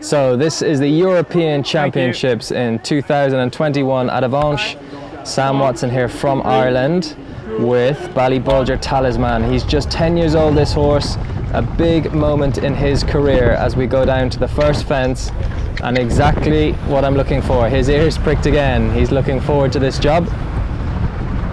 So this is the European Championships in 2021 at Avenches. Sam Watson here from Ireland with Ballybulger Talisman. He's just 10 years old, this horse. A big moment in his career as we go down to the first fence, and exactly what I'm looking for. His ears pricked again. He's looking forward to this job.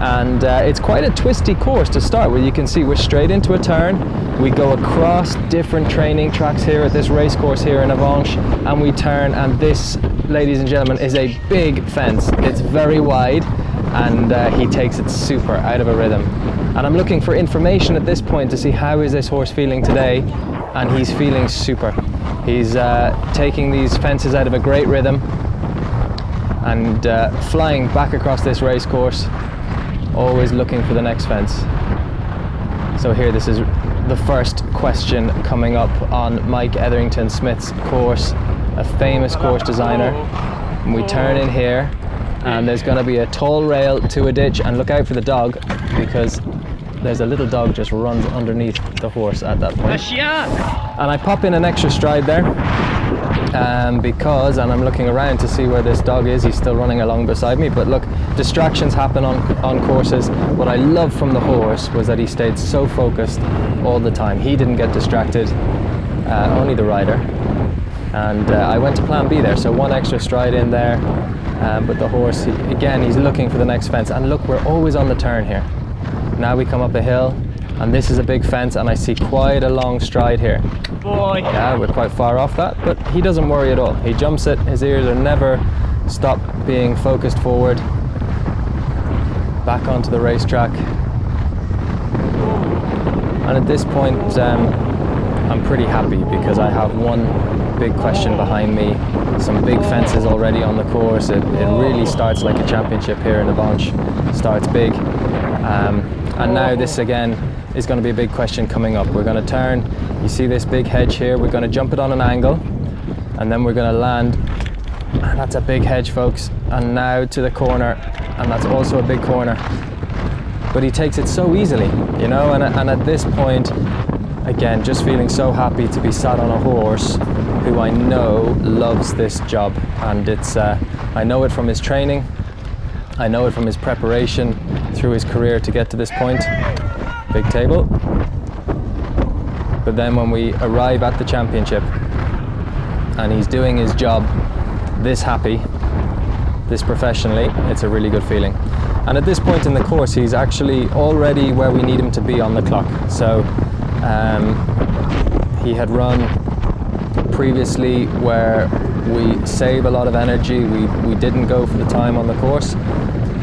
And it's quite a twisty course to start with. You can see we're straight into a turn. We go across different training tracks here at this race course here in Avenches, and we turn, and this, ladies and gentlemen, is a big fence. It's very wide, and he takes it super out of a rhythm. And I'm looking for information at this point to see how is this horse feeling today, and he's feeling super. He's taking these fences out of a great rhythm and flying back across this race course, always looking for the next fence. So here, this is the first question coming up on Mike Etherington Smith's course, a famous course designer. And we turn in here, and there's going to be a tall rail to a ditch, and look out for the dog, because there's a little dog just runs underneath the horse at that point. And I pop in an extra stride there because, and I'm looking around to see where this dog is. He's still running along beside me, but look, distractions happen on courses. What I loved from the horse was that he stayed so focused all the time. He didn't get distracted, only the rider. And I went to plan B there, so one extra stride in there. But the horse, again, he's looking for the next fence. And look, we're always on the turn here. Now we come up a hill, and this is a big fence, and I see quite a long stride here. Boy. Yeah, we're quite far off that, but he doesn't worry at all. He jumps it, his ears are never stop being focused forward. Back onto the racetrack. And at this point, I'm pretty happy because I have one big question behind me, some big fences already on the course. It really starts like a championship here in Avenches. Starts big. And now this again is going to be a big question coming up. We're going to turn, you see this big hedge here, we're going to jump it on an angle, and then we're going to land. And that's a big hedge, folks. And now to the corner, and that's also a big corner. But he takes it so easily, you know, and at this point, again, just feeling so happy to be sat on a horse who I know loves this job. And it's, I know it from his training, I know it from his preparation through his career to get to this point. Big table. But then when we arrive at the championship and he's doing his job this happy, this professionally, it's a really good feeling. And at this point in the course, he's actually already where we need him to be on the clock. So he had run previously where we save a lot of energy. We didn't go for the time on the course.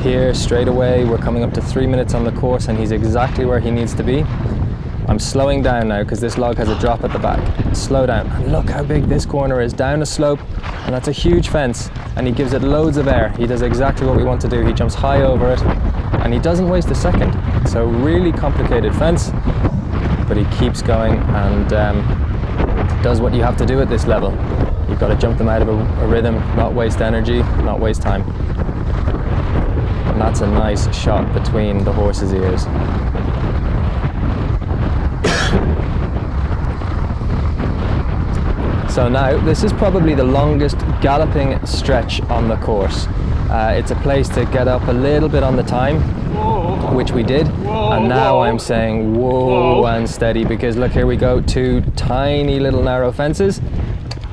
Here, straight away, we're coming up to 3 minutes on the course, and he's exactly where he needs to be. I'm slowing down now because this log has a drop at the back. Slow down, and look how big this corner is, down a slope, and that's a huge fence, and he gives it loads of air. He does exactly what we want to do. He jumps high over it, and he doesn't waste a second. So really complicated fence, but he keeps going and does what you have to do at this level. You've got to jump them out of a rhythm, not waste energy, not waste time. And that's a nice shot between the horse's ears. So now, this is probably the longest galloping stretch on the course. It's a place to get up a little bit on the time, which we did. And now I'm saying whoa and steady, because look, here we go, two tiny little narrow fences.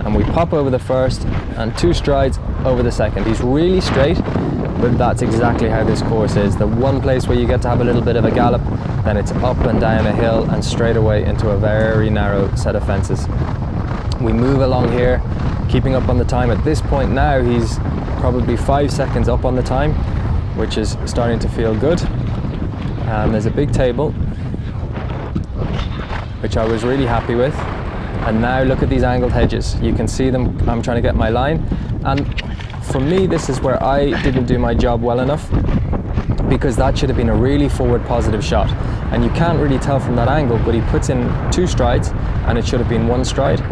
And we pop over the first and 2 strides over the second. He's really straight, but that's exactly how this course is. The one place where you get to have a little bit of a gallop, then it's up and down a hill and straight away into a very narrow set of fences. We move along here, keeping up on the time. At this point now, he's probably 5 seconds up on the time, which is starting to feel good. There's a big table, which I was really happy with. And now look at these angled hedges. You can see them. I'm trying to get my line. And for me, this is where I didn't do my job well enough, because that should have been a really forward positive shot. And you can't really tell from that angle, but he puts in 2 strides and it should have been 1 stride.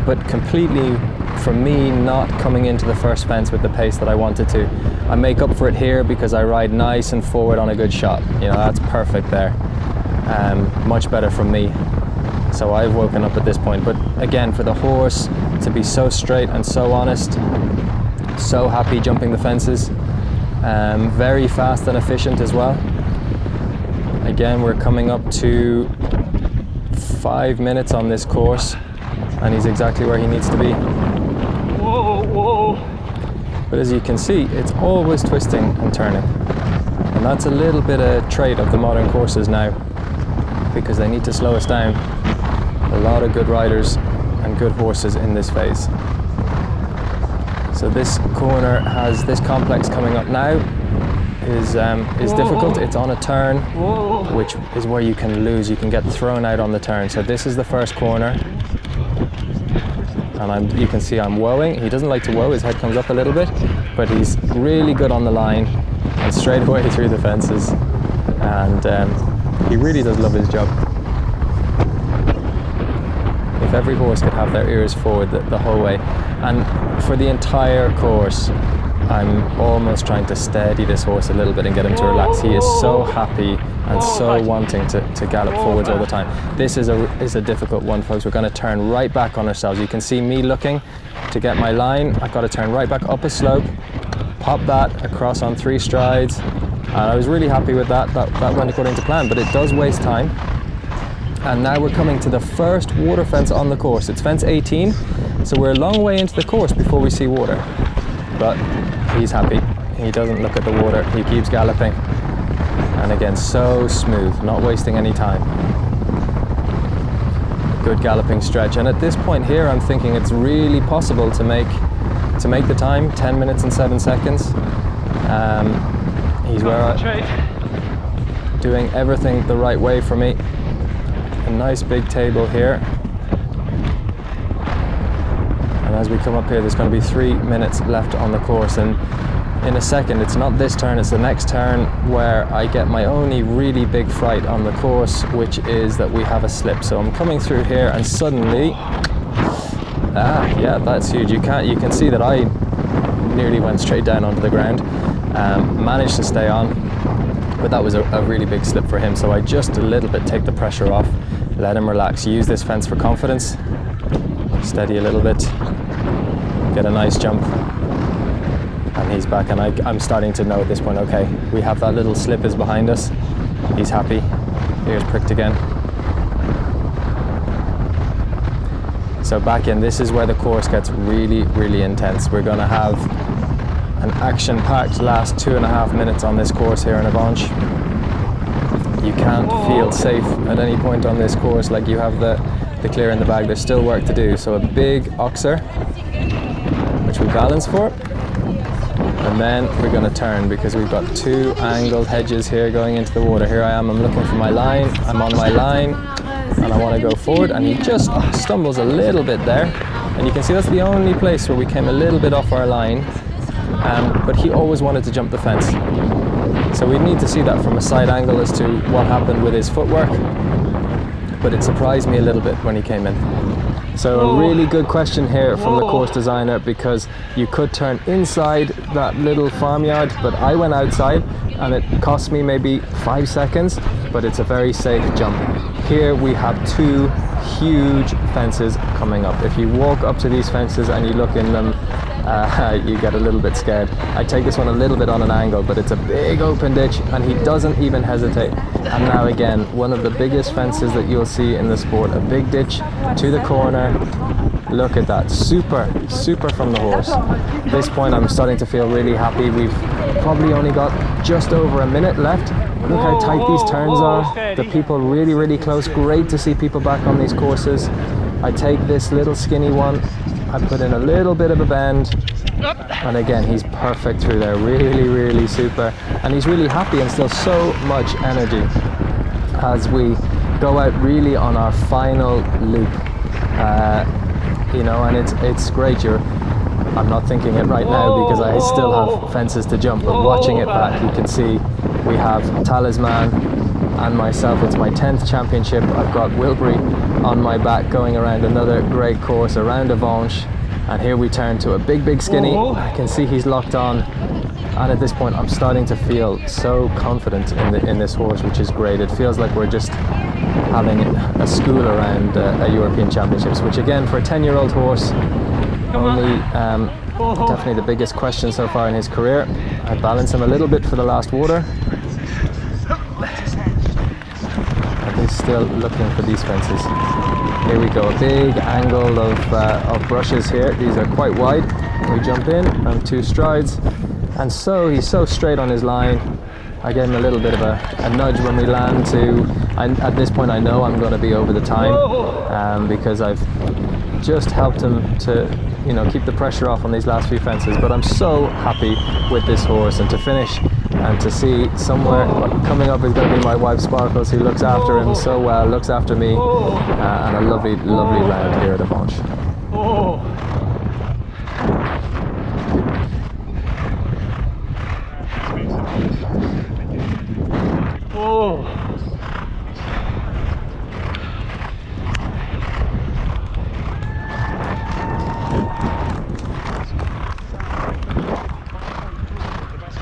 But completely, for me, not coming into the first fence with the pace that I wanted to. I make up for it here because I ride nice and forward on a good shot. You know, that's perfect there. Much better from me. So I've woken up at this point. But again, for the horse to be so straight and so honest, so happy jumping the fences, very fast and efficient as well. Again, we're coming up to 5 minutes on this course, and he's exactly where he needs to be. Whoa, whoa. But as you can see, it's always twisting and turning. And that's a little bit a trait of the modern courses now, because they need to slow us down. A lot of good riders and good horses in this phase. So this corner has this complex coming up now is difficult. It's on a turn, which is where you can lose. You can get thrown out on the turn. So this is the first corner, and you can see I'm woeing. He doesn't like to woe. His head comes up a little bit, but he's really good on the line and straight away through the fences. And he really does love his job. If every horse could have their ears forward the whole way, and for the entire course, I'm almost trying to steady this horse a little bit and get him to relax. He is so happy and so wanting to gallop forwards all the time. This is a difficult one, folks. We're going to turn right back on ourselves. You can see me looking to get my line. I've got to turn right back up a slope, pop that across on 3 strides. And I was really happy with that. That went according to plan, but it does waste time. And now we're coming to the first water fence on the course. It's fence 18, so we're a long way into the course before we see water. But he's happy. He doesn't look at the water. He keeps galloping. And again, so smooth, not wasting any time. Good galloping stretch. And at this point here, I'm thinking it's really possible to make the time, 10 minutes and 7 seconds. He's doing everything the right way for me. A nice big table here. And as we come up here, there's going to be 3 minutes left on the course, and in a second, it's not this turn, it's the next turn where I get my only really big fright on the course, which is that we have a slip. So I'm coming through here and suddenly, yeah, that's huge. You can see that I nearly went straight down onto the ground, managed to stay on, but that was a really big slip for him. So I just a little bit take the pressure off, let him relax, use this fence for confidence, steady a little bit, get a nice jump, and he's back. And I'm starting to know at this point, okay, we have that little slip is behind us. He's happy, ears pricked again. So back in, this is where the course gets really, really intense. We're going to have an action-packed last 2.5 minutes on this course here in Avenches. You can't feel safe at any point on this course like you have the clear in the bag. There's still work to do. So a big oxer, which we balance for, and then we're going to turn because we've got 2 angled hedges here going into the water. Here I am, I'm looking for my line, I'm on my line, and I want to go forward, and he just stumbles a little bit there, and you can see that's the only place where we came a little bit off our line, but he always wanted to jump the fence. So we need to see that from a side angle as to what happened with his footwork, but it surprised me a little bit when he came in. So a really good question here from the course designer, because you could turn inside that little farmyard, but I went outside and it cost me maybe 5 seconds, but it's a very safe jump. Here we have 2 huge fences coming up. If you walk up to these fences and you look in them, you get a little bit scared. I take this one a little bit on an angle, but it's a big open ditch and he doesn't even hesitate. And now again, one of the biggest fences that you'll see in the sport, a big ditch to the corner. Look at that, super from the horse. At this point I'm starting to feel really happy. We've probably only got just over a minute left. Look how tight these turns are. The people really, really close. Great to see people back on these courses. I take this little skinny one, I put in a little bit of a bend, and again he's perfect through there, really, really super. And he's really happy and still so much energy as we go out really on our final loop. You know, and it's great. I'm not thinking it right now because I still have fences to jump, but watching it back, you can see we have Talisman and myself. It's my 10th championship. I've got Wilbury on my back going around another great course around Avenches, And here we turn to a big skinny. Oh. I can see he's locked on. And at this point, I'm starting to feel so confident in this horse, which is great. It feels like we're just having a school around a European Championships, which again, for a 10-year-old horse, only definitely the biggest question so far in his career. I balance him a little bit for the last water. And he's still looking for these fences. Here we go, a big angle of brushes here. These are quite wide. We jump in on 2 strides. And so he's so straight on his line. I gave him a little bit of a nudge when we land at this point I know I'm going to be over the time because I've just helped him to keep the pressure off on these last few fences. But I'm so happy with this horse, and to finish and to see somewhere coming up is going to be my wife Sparkles, who looks after him so well, looks after me, and a lovely round here at Avenches. Oh.